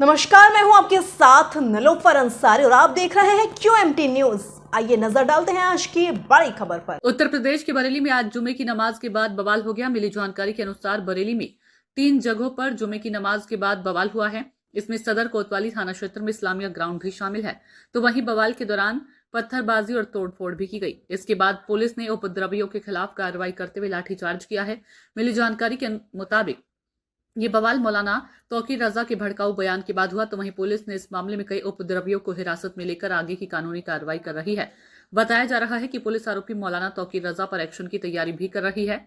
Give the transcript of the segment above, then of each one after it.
नमस्कार, मैं हूं आपके साथ निलोफर अंसारी और आप देख रहे हैं QMT न्यूज। आइए नजर डालते हैं आज की बड़ी खबर पर। उत्तर प्रदेश के बरेली में आज जुमे की नमाज के बाद बवाल हो गया। मिली जानकारी के अनुसार बरेली में 3 जगहों पर जुमे की नमाज के बाद बवाल हुआ है। इसमें सदर कोतवाली थाना क्षेत्र में इस्लामिया ग्राउंड भी शामिल है। तो वहीं बवाल के दौरान पत्थरबाजी और तोड़फोड़ भी की गई। इसके बाद पुलिस ने उपद्रवियों के खिलाफ कार्रवाई करते हुए लाठीचार्ज किया है। मिली जानकारी के मुताबिक ये बवाल मौलाना तौकीर रजा के भड़काऊ बयान के बाद हुआ। तो वहीं पुलिस ने इस मामले में कई उपद्रवियों को हिरासत में लेकर आगे की कानूनी कार्रवाई कर रही है। बताया जा रहा है कि पुलिस आरोपी मौलाना तौकीर रजा पर एक्शन की तैयारी भी कर रही है।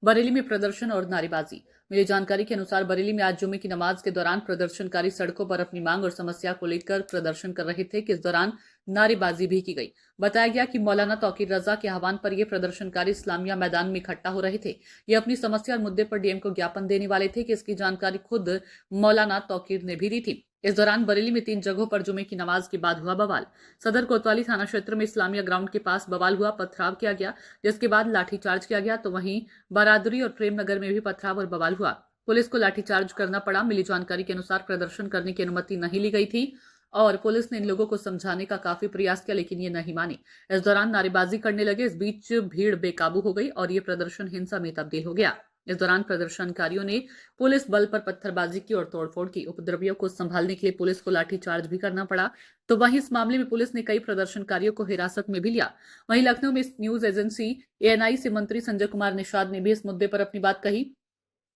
बरेली में प्रदर्शन और नारेबाजी। मिली जानकारी के अनुसार बरेली में आज जुमे की नमाज के दौरान प्रदर्शनकारी सड़कों पर अपनी मांग और समस्या को लेकर प्रदर्शन कर रहे थे कि इस दौरान नारेबाजी भी की गई। बताया गया कि मौलाना तौकीर रजा के आह्वान पर ये प्रदर्शनकारी इस्लामिया मैदान में इकट्ठा हो रहे थे। ये अपनी समस्या और मुद्दे पर डीएम को ज्ञापन देने वाले थे कि इसकी जानकारी खुद मौलाना तौकीर ने भी दी थी। इस दौरान बरेली में 3 जगहों पर जुमे की नमाज के बाद हुआ बवाल। सदर कोतवाली थाना क्षेत्र में इस्लामिया ग्राउंड के पास बवाल हुआ, पथराव किया गया, जिसके बाद लाठीचार्ज किया गया। तो वहीं बरादरी और प्रेम नगर में भी पथराव और बवाल हुआ। पुलिस को लाठीचार्ज करना पड़ा। मिली जानकारी के अनुसार प्रदर्शन करने की अनुमति नहीं ली गई थी और पुलिस ने इन लोगों को समझाने का काफी प्रयास किया, लेकिन ये नहीं माने। इस दौरान नारेबाजी करने लगे। इस बीच भीड़ बेकाबू हो गई और ये प्रदर्शन हिंसा में तब्दील हो गया। इस दौरान प्रदर्शनकारियों ने पुलिस बल पर पत्थरबाजी की और तोड़फोड़ की। उपद्रवियों को संभालने के लिए पुलिस को लाठीचार्ज भी करना पड़ा। तो वहीं इस मामले में पुलिस ने कई प्रदर्शनकारियों को हिरासत में भी लिया। वहीं लखनऊ में न्यूज एजेंसी ANI से मंत्री संजय कुमार निषाद ने भी इस मुद्दे पर अपनी बात कही।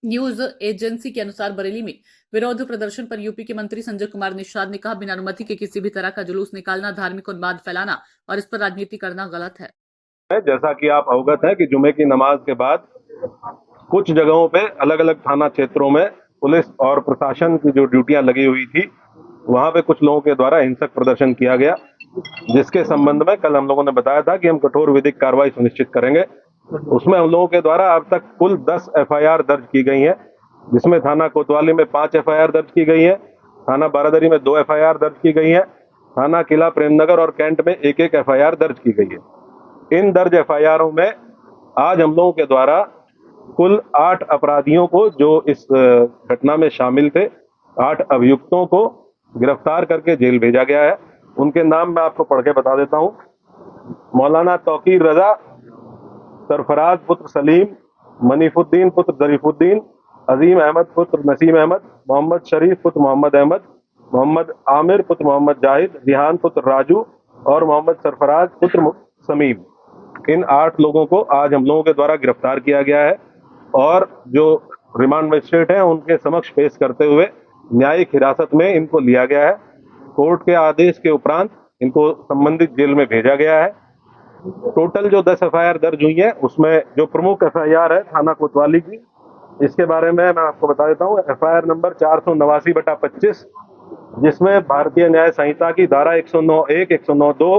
न्यूज एजेंसी के अनुसार बरेली में विरोध प्रदर्शन पर यूपी के मंत्री संजय कुमार निषाद ने कहा, बिना अनुमति के किसी भी तरह का जुलूस निकालना, धार्मिक उन्माद फैलाना और इस पर राजनीति करना गलत है। जैसा कि आप अवगत हैं कि जुमे की नमाज के बाद कुछ जगहों पे अलग अलग थाना क्षेत्रों में पुलिस और प्रशासन की जो ड्यूटियां लगी हुई थी, वहां पे कुछ लोगों के द्वारा हिंसक प्रदर्शन किया गया, जिसके संबंध में कल हम लोगों ने बताया था कि हम कठोर विधिक कार्रवाई सुनिश्चित करेंगे। उसमें हम लोगों के द्वारा अब तक कुल 10 FIR दर्ज की गई है, जिसमें थाना कोतवाली में 5 FIR दर्ज की गई है, थाना बारादरी में 2 FIR दर्ज की गई है, थाना किला प्रेमनगर और कैंट में 1-1 FIR दर्ज की गई है। इन दर्ज FIRों में आज हम लोगों के द्वारा कुल 8 अपराधियों को, जो इस घटना में शामिल थे, 8 अभियुक्तों को गिरफ्तार करके जेल भेजा गया है। उनके नाम मैं आपको पढ़ के बता देता हूं। मौलाना तौकीर रजा, सरफराज पुत्र सलीम, मनीफुद्दीन पुत्र जरीफुद्दीन, अजीम अहमद पुत्र नसीम अहमद, मोहम्मद शरीफ पुत्र मोहम्मद अहमद, मोहम्मद आमिर पुत्र मोहम्मद जाहिद, रिहान पुत्र राजू और मोहम्मद सरफराज पुत्र समीम। इन 8 लोगों को आज हम लोगों के द्वारा गिरफ्तार किया गया है और जो रिमांड मजिस्ट्रेट हैं उनके समक्ष पेश करते हुए न्यायिक हिरासत में इनको लिया गया है। कोर्ट के आदेश के उपरांत इनको संबंधित जेल में भेजा गया है। टोटल जो 10 FIR दर्ज हुई है, उसमें जो प्रमुख FIR है थाना कोतवाली की, इसके बारे में मैं आपको बता देता हूँ। FIR नंबर 489/25, जिसमें भारतीय न्याय संहिता की धारा 109(1), 109(2),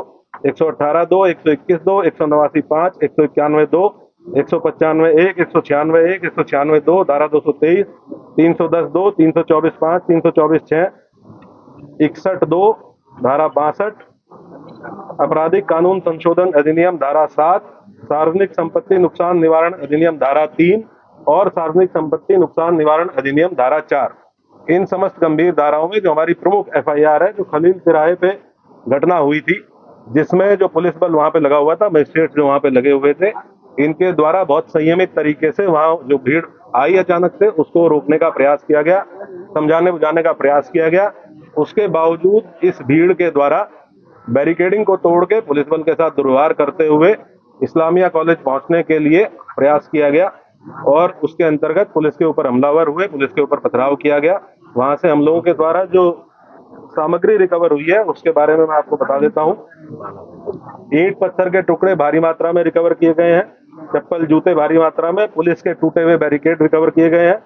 118(2), 121(2), 189(5), 191(2), 195(1), 196(1), 196(2), धारा 223, 310(2), 324(5), 324(6), 61(2), धारा 62, आपराधिक कानून संशोधन अधिनियम धारा 7, सार्वजनिक संपत्ति नुकसान निवारण अधिनियम धारा 3 और सार्वजनिक संपत्ति नुकसान निवारण अधिनियम धारा 4। इन समस्त गंभीर धाराओं में जो हमारी प्रमुख FIR है, जो खलील तिराहे पे घटना हुई थी, जिसमें जो पुलिस बल वहां पे लगा हुआ था, मजिस्ट्रेट जो वहां पे लगे हुए थे, इनके द्वारा बहुत संयमित तरीके से वहां जो भीड़ आई अचानक से, उसको रोकने का प्रयास किया गया, समझाने बुझाने का प्रयास किया गया। उसके बावजूद इस भीड़ के द्वारा बैरिकेडिंग को तोड़ के पुलिस बल के साथ दुर्व्यवहार करते हुए इस्लामिया कॉलेज पहुंचने के लिए प्रयास किया गया और उसके अंतर्गत पुलिस के ऊपर हमलावर हुए, पुलिस के ऊपर पथराव किया गया। वहां से हम लोगों के द्वारा जो सामग्री रिकवर हुई है उसके बारे में मैं आपको बता देता हूं। ईंट पत्थर के टुकड़े भारी मात्रा में रिकवर किए गए हैं, चप्पल जूते भारी मात्रा में, पुलिस के टूटे हुए बैरिकेड रिकवर किए गए हैं।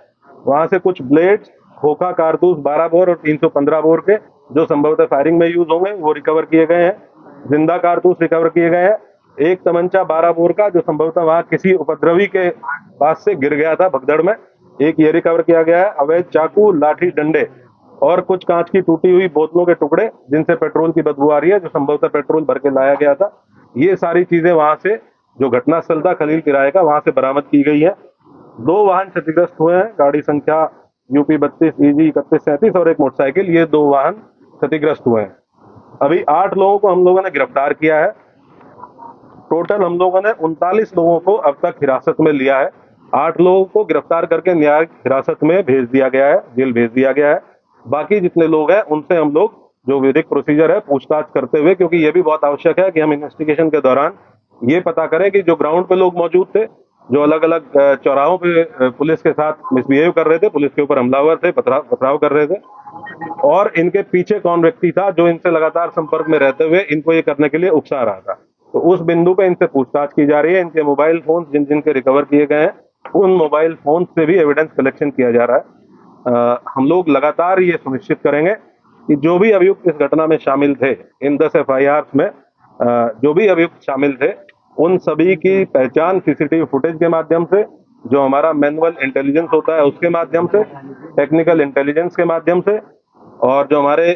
वहां से कुछ ब्लेड्स, खोखा कारतूस 12 बोर और 315 बोर के, जो संभवतः फायरिंग में यूज होंगे, वो रिकवर किए गए हैं। जिंदा कारतूस रिकवर किए गए हैं। एक तमंचा 12 बोर का, जो संभवतः वहां किसी उपद्रवी के पास से गिर गया था भगदड़ में, एक ये रिकवर किया गया है। अवैध चाकू, लाठी डंडे और कुछ कांच की टूटी हुई बोतलों के टुकड़े, जिनसे पेट्रोल की बदबू आ रही है, जो संभवतः पेट्रोल भर के लाया गया था। ये सारी चीजें वहां से, जो घटनास्थल था खलील तिराहे का, वहां से बरामद की गई है। 2 वाहन क्षतिग्रस्त हुए हैं, गाड़ी संख्या UP 32 EG 3137 और एक मोटरसाइकिल, ये 2 वाहन क्षतिग्रस्त हुए हैं। अभी 8 लोगों को हम लोगों ने गिरफ्तार किया है। टोटल हम लोगों ने 39 लोगों को अब तक हिरासत में लिया है। 8 लोगों को गिरफ्तार करके न्यायिक हिरासत में भेज दिया गया है, जेल भेज दिया गया है। बाकी जितने लोग हैं उनसे हम लोग जो विधिक प्रोसीजर है पूछताछ करते हुए, क्योंकि ये भी बहुत आवश्यक है कि हम इन्वेस्टिगेशन के दौरान ये पता करें कि जो ग्राउंड पे लोग मौजूद थे, जो अलग अलग चौराहों पे पुलिस के साथ मिसबिहेव कर रहे थे, पुलिस के ऊपर हमलावर थे, पथराव कर रहे थे, और इनके पीछे कौन व्यक्ति था जो इनसे लगातार संपर्क में रहते हुए इनको ये करने के लिए उकसा रहा था। तो उस बिंदु पे इनसे पूछताछ की जा रही है। इनके मोबाइल फोन जिन जिनके रिकवर किए गए हैं, उन मोबाइल फोन से भी एविडेंस कलेक्शन किया जा रहा है। हम लोग लगातार ये सुनिश्चित करेंगे कि जो भी अभियुक्त इस घटना में शामिल थे, इन 10 FIRs में जो भी अभियुक्त शामिल थे, उन सभी की पहचान CCTV फुटेज के माध्यम से, जो हमारा मैनुअल इंटेलिजेंस होता है उसके माध्यम से, टेक्निकल इंटेलिजेंस के माध्यम से, और जो हमारे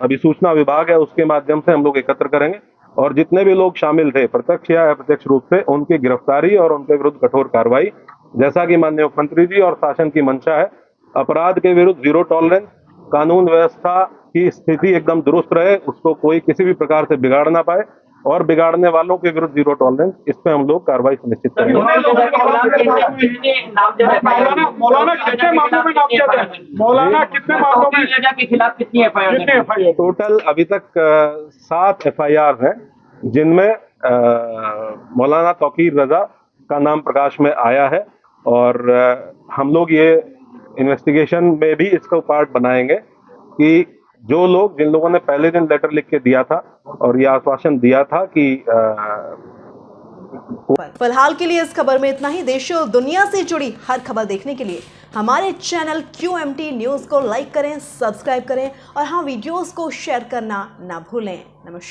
अभिसूचना विभाग है उसके माध्यम से हम लोग एकत्र करेंगे। और जितने भी लोग शामिल थे प्रत्यक्ष या अप्रत्यक्ष रूप से, उनकी गिरफ्तारी और उनके विरुद्ध कठोर कार्रवाई, जैसा कि माननीय मुख्यमंत्री जी और शासन की मंशा है। अपराध के विरुद्ध जीरो टॉलरेंस, कानून व्यवस्था की स्थिति एकदम दुरुस्त रहे, उसको कोई किसी भी प्रकार से बिगाड़ ना पाए, और बिगाड़ने वालों के विरुद्ध जीरो टॉलरेंस, इस पे हम लोग कार्रवाई सुनिश्चित करेंगे। मौलाना कितने मामलों में नामजद है? मौलाना कितने मामलों में के खिलाफ कितनी FIR? टोटल अभी तक 7 FIR हैं, जिनमें मौलाना तौकीर रजा का नाम प्रकाश में आया है, और हम लोग ये इन्वेस्टिगेशन में भी इसको पार्ट बनाएंगे कि जो लोग, जिन लोगों ने पहले दिन लेटर लिख के दिया था और ये आश्वासन दिया था कि फिलहाल के लिए इस खबर में इतना ही। देश और दुनिया से जुड़ी हर खबर देखने के लिए हमारे चैनल QMT न्यूज़ को लाइक करें, सब्सक्राइब करें और हाँ, वीडियोस को शेयर करना ना भूलें। नमस्कार।